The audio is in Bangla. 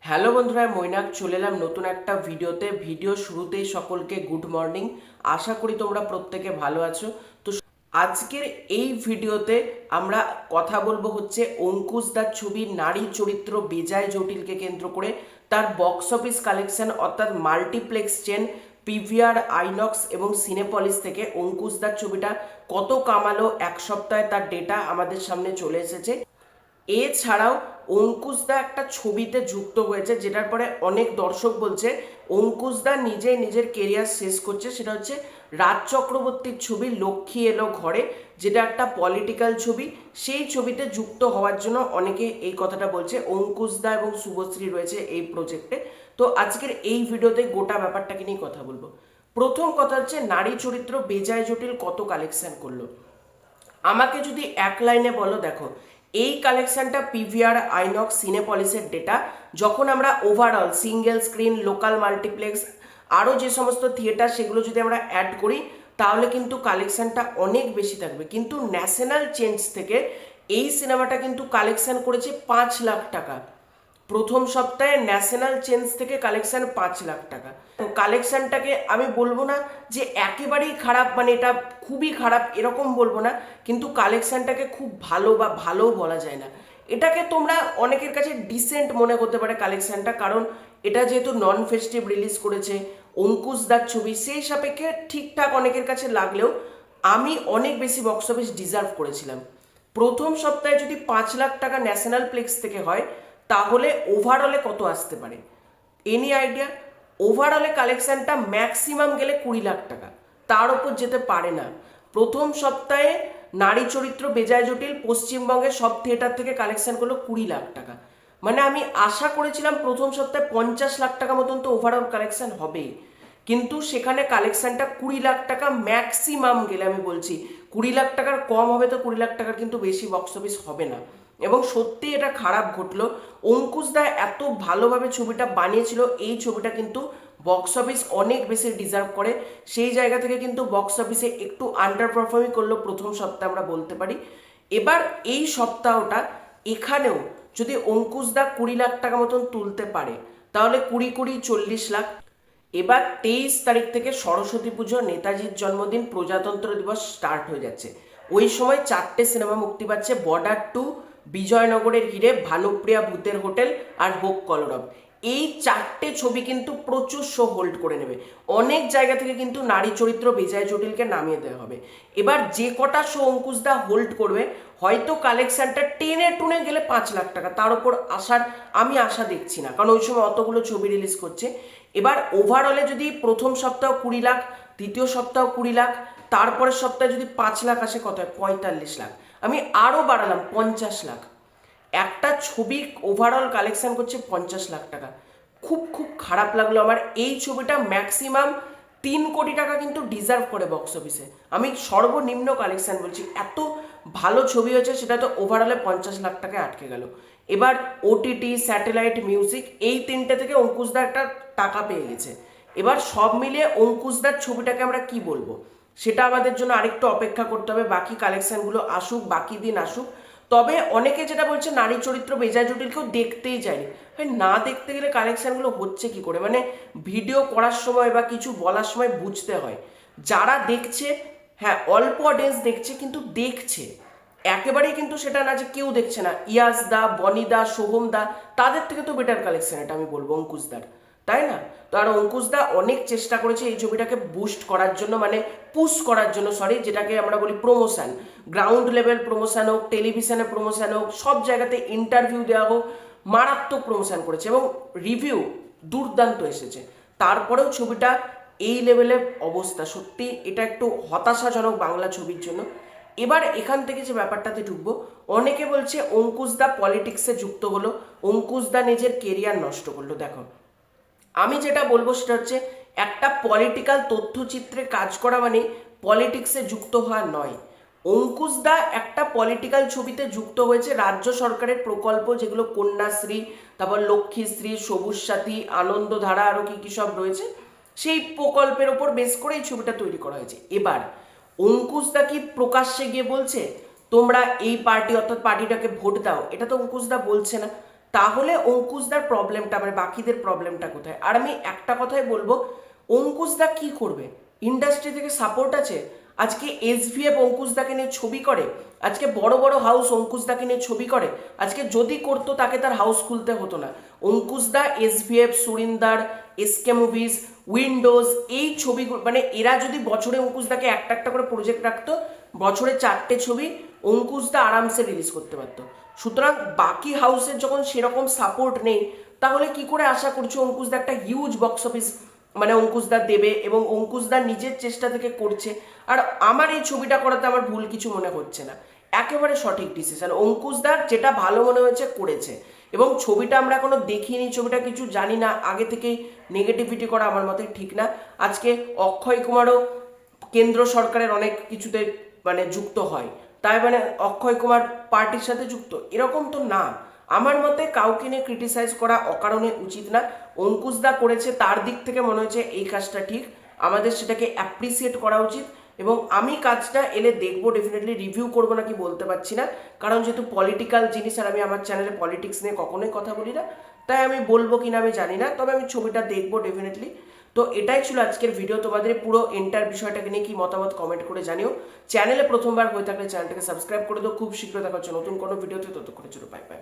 হ্যালো বন্ধুরা, মৈনাক চলে এলাম নতুন একটা ভিডিওতে। ভিডিও শুরুতেই সকলকে গুড মর্নিং। আশা করি তোমরা প্রত্যেকে ভালো আছো। তো আজকের এই ভিডিওতে আমরা কথা বলবো হচ্ছে অঙ্কুশ দার ছবির নারী চরিত্র বেজায় জটিলকে কেন্দ্র করে তার বক্স অফিস কালেকশন অর্থাৎ মাল্টিপ্লেক্স চেন পিভিআর, আইনক্স এবং সিনেপলিস থেকে অঙ্কুশ দার ছবিটা কত কামালো এক সপ্তাহে তার ডেটা আমাদের সামনে চলে এসেছে। এছাড়াও অঙ্কুশদা একটা ছবিতে যুক্ত হয়েছে, যেটার পরে অনেক দর্শক বলছে অঙ্কুশদা নিজেই নিজের কেরিয়ার শেষ করছে। সেটা হচ্ছে রাজ চক্রবর্তীর ছবি লক্ষ্মী এলো ঘরে, যেটা একটা পলিটিক্যাল ছবি। সেই ছবিতে যুক্ত হওয়ার জন্য অনেকে এই কথাটা বলছে। অঙ্কুশদা এবং শুভশ্রী রয়েছে এই প্রজেক্টে। তো আজকের এই ভিডিওতে গোটা ব্যাপারটাকে নিয়ে কথা বলবো। প্রথম কথা হচ্ছে নারী চরিত্র বেজায় জটিল কত কালেকশন করলো। আমাকে যদি এক লাইনে বলো, দেখো এই কালেকশনটা পিভিআর, আইনক্স, সিনেপলিসের ডেটা। যখন আমরা overall single screen, local multiplex, আরও যে সমস্ত থিয়েটার সেগুলো যদি আমরা অ্যাড করি তাহলে কিন্তু কালেকশনটা অনেক বেশি থাকবে। কিন্তু ন্যাশনাল চেঞ্জ থেকে এই সিনেমাটা কিন্তু কালেকশন করেছে 5 লাখ টাকা। প্রথম সপ্তাহে ন্যাশনাল চেঞ্জ থেকে কালেকশন 5 লাখ টাকা। তো কালেকশনটাকে আমি বলবো না যে একেবারেই খারাপ, মানে এটা খুবই খারাপ এরকম বলবো না, কিন্তু কালেকশনটাকে খুব ভালো বা ভালোও বলা যায় না। এটাকে তোমরা অনেকের কাছে ডিসেন্ট মনে করতে পারে কালেকশনটা, কারণ এটা যেহেতু নন ফেস্টিভ রিলিজ করেছে অঙ্কুশ দার ছবি, সেই সাপেক্ষে ঠিকঠাক অনেকের কাছে লাগলেও আমি অনেক বেশি বক্স অফিস ডিজার্ভ করেছিলাম। প্রথম সপ্তাহে যদি 5 লাখ টাকা ন্যাশনাল প্লেক্স থেকে হয় তাহলে ওভারঅলে কত আসতে পারে এনি আইডিয়া? ওভারঅলে কালেকশনটা ম্যাক্সিমাম গেলে 20 লাখ টাকা, তার ওপর যেতে পারে না। প্রথম সপ্তাহে নারী চরিত্র বেজায় জটিল পশ্চিমবঙ্গের সব থিয়েটার থেকে কালেকশন করলো 20 লাখ টাকা। মানে আমি আশা করেছিলাম প্রথম সপ্তাহে 50 লাখ টাকা মতন তো ওভারঅল কালেকশন হবেই, কিন্তু সেখানে কালেকশনটা 20 লাখ টাকা ম্যাক্সিমাম গেলে, আমি বলছি 20 লাখ টাকার কম হবে, তো 20 লাখ টাকার কিন্তু বেশি বক্স অফিস হবে না। এবং সত্যি এটা খারাপ ঘটলো। অঙ্কুশ দা এত ভালোভাবে ছবিটা বানিয়েছিল, এই ছবিটা কিন্তু বক্স অফিস অনেক বেশি ডিজার্ভ করে। সেই জায়গা থেকে কিন্তু বক্স অফিসে একটু আন্ডার পারফর্মই করলো প্রথম সপ্তাহে, আমরা বলতে পারি। এবার এই সপ্তাহটা এখানেও যদি অঙ্কুশ দা 20 লাখ টাকা মতন তুলতে পারে তাহলে 20-20 40 লাখ। এবার 23 তারিখ থেকে সরস্বতী পুজো, নেতাজির জন্মদিন, প্রজাতন্ত্র দিবস স্টার্ট হয়ে যাচ্ছে। ওই সময় 4টে সিনেমা মুক্তি পাচ্ছে, বর্ডার 2, বিজয়নগরের হিরে, ভানুপ্রিয়া ভূতের হোটেল আর হোক কলরব। এই 4টে ছবি কিন্তু প্রচুর শো হোল্ড করে নেবে। অনেক জায়গা থেকে কিন্তু নারী চরিত্র বেজায় জটিলকে নামিয়ে দেওয়া হবে। এবার যে কটা শো অঙ্কুশদা হোল্ড করবে, হয়তো কালেকশনটা টেনে টুনে গেলে 5 লাখ টাকা, তার উপর আমি আশা দেখছি না, কারণ ওই সময় অতগুলো ছবি রিলিজ করছে। এবার ওভারঅলে যদি প্রথম সপ্তাহ 20 লাখ, দ্বিতীয় সপ্তাহ 20 লাখ, তারপরের সপ্তাহে যদি 5 লাখ আসে, কত হয়? 45 লাখ। আমি আরও বাড়ালাম 50 লাখ। একটা ছবি ওভারঅল কালেকশন করছে 50 লাখ টাকা। খুব খুব খারাপ লাগলো আমার। এই ছবিটা ম্যাক্সিমাম 3 কোটি টাকা কিন্তু ডিজার্ভ করে বক্স অফিসে। আমি সর্বনিম্ন কালেকশন বলছি, এত ভালো ছবি হয়েছে, সেটা তো ওভারঅলে 50 লাখ টাকায় আটকে গেল। এবার ওটিটি, স্যাটেলাইট, মিউজিক, এই 3টে থেকে অঙ্কুশদা একটা টাকা পেয়ে গেছে। এবার সব মিলিয়ে অঙ্কুশদার ছবিটাকে আমরা কি বলবো সেটা আমাদের জন্য আরেকটু অপেক্ষা করতে হবে। বাকি কালেকশনগুলো আসুক, বাকি দিন আসুক। তবে অনেকে যেটা বলছে নারী চরিত্র বেজায় জটিল কেউ দেখতেই যায়নি। ভাই, না দেখতে গেলে কালেকশনগুলো হচ্ছে কি করে? মানে ভিডিও করার সময় বা কিছু বলার সময় বুঝতে হয়। যারা দেখছে, হ্যাঁ অল্প অডিয়েন্স দেখছে, কিন্তু দেখছে। একেবারেই কিন্তু সেটা না যে কেউ দেখছে না। ইয়াস দা, বনি দা, সোহম দা, তাদের থেকে তো বেটার কালেকশন এটা আমি বলবো অঙ্কুশদার, তাই না? তো আর অঙ্কুশদা অনেক চেষ্টা করেছে এই ছবিটাকে বুস্ট করার জন্য, মানে পুশ করার জন্য, সরি, যেটাকে আমরা বলি প্রমোশন। গ্রাউন্ড লেভেল প্রমোশন হোক, টেলিভিশনে প্রমোশন হোক, সব জায়গাতে ইন্টারভিউ দেওয়া হোক, মারাত্মক প্রমোশন করেছে এবং রিভিউ দুর্দান্ত এসেছে। তারপরেও ছবিটা এই লেভেলের অবস্থা, সত্যি এটা একটু হতাশাজনক বাংলা ছবির জন্য। এবার এখান থেকে যে ব্যাপারটাতে ঢুকবো, অনেকে বলছে অঙ্কুশদা পলিটিক্সে যুক্ত হলো, অঙ্কুশদা নিজের কেরিয়ার নষ্ট করলো। দেখো, আমি যেটা বলবো সেটা হচ্ছে, একটা পলিটিক্যাল তথ্যচিত্রে কাজ করা মানে পলিটিক্সে যুক্ত হওয়া নয়। অঙ্কুশদা একটা পলিটিক্যাল ছবিতে যুক্ত হয়েছে, রাজ্য সরকারের প্রকল্প যেগুলো কন্যাশ্রী, তারপর লক্ষ্মীশ্রী, সবুজ সাথী, আনন্দধারা, আরও কি কি সব রয়েছে, সেই প্রকল্পের ওপর বেস করে এই ছবিটা তৈরি করা হয়েছে। এবার অঙ্কুশদা কি প্রকাশ্যে গিয়ে বলছে তোমরা এই পার্টি অর্থাৎ পার্টিটাকে ভোট দাও? এটা তো অঙ্কুশদা বলছে না। তাহলে অঙ্কুশদার প্রবলেমটা মানে বাকিদের প্রবলেমটা কোথায়? আর আমি একটা কথাই বলবো, অঙ্কুশদা কি করবে? ইন্ডাস্ট্রি থেকে সাপোর্ট আছে? আজকে এসভিএফ অঙ্কুশদাকে নিয়ে ছবি করে, আজকে বড় বড় হাউস অঙ্কুশদাকে নিয়ে ছবি করে, আজকে যদি করতো তাকে তার হাউস খুলতে হতো না। অঙ্কুশদা, SVF, Surinder, SK movies, Windows, এই ছবিগুলো মানে এরা যদি বছরে অঙ্কুশদাকে একটা একটা করে প্রজেক্ট রাখতো, বছরে 4টে ছবি অঙ্কুশদা আরামসে রিলিজ করতে পারতো। সুতরাং বাকি হাউসের যখন সেরকম সাপোর্ট নেই, তাহলে কি করে আশা করছো অঙ্কুশদা একটা হিউজ বক্স অফিস মানে অঙ্কুশদা দেবে? এবং অঙ্কুশদা নিজের চেষ্টা থেকে করছে। আর আমার এই ছবিটা করাতে আমার ভুল কিছু মনে হচ্ছে না, একেবারে সঠিক ডিসিশন। অঙ্কুশদার যেটা ভালো মনে হয়েছে করেছে, এবং ছবিটা আমরা এখনো দেখিনি, ছবিটা কিছু জানি না, আগে থেকেই নেগেটিভিটি করা আমার মতে ঠিক না। আজকে অক্ষয় কুমারও কেন্দ্র সরকারের অনেক কিছুতে মানে যুক্ত হয়, তাই মানে অক্ষয় কুমার পার্টির সাথে যুক্ত, এরকম তো না। আমার মতে কাউকে নিয়ে ক্রিটিসাইজ করা অকারণে উচিত না। অঙ্কুশদা করেছে, তার দিক থেকে মনে হচ্ছে এই কাজটা ঠিক, আমাদের সেটাকে অ্যাপ্রিসিয়েট করা উচিত। এবং আমি কাজটা এলে দেখবো, ডেফিনেটলি রিভিউ করবো নাকি বলতে পারছি না, কারণ যেহেতু পলিটিক্যাল জিনিস আর আমি আমার চ্যানেলে পলিটিক্স নিয়ে কখনোই কথা বলি না, তাই আমি বলবো কিনা আমি জানি না, তবে আমি ছবিটা দেখবো ডেফিনেটলি। তো এটাই ছিল আজকের ভিডিও। তোমাদের পুরো এন্টার বিষয়টাকে নিয়ে কি মতামত কমেন্ট করে জানিও। চ্যানেলে প্রথমবার হয়ে থাকলে চ্যানেলটাকে সাবস্ক্রাইব করে দাও। খুব শীঘ্র দেখা হচ্ছে নতুন কোনো ভিডিওতে, ততক্ষণের জন্য বাই বাই।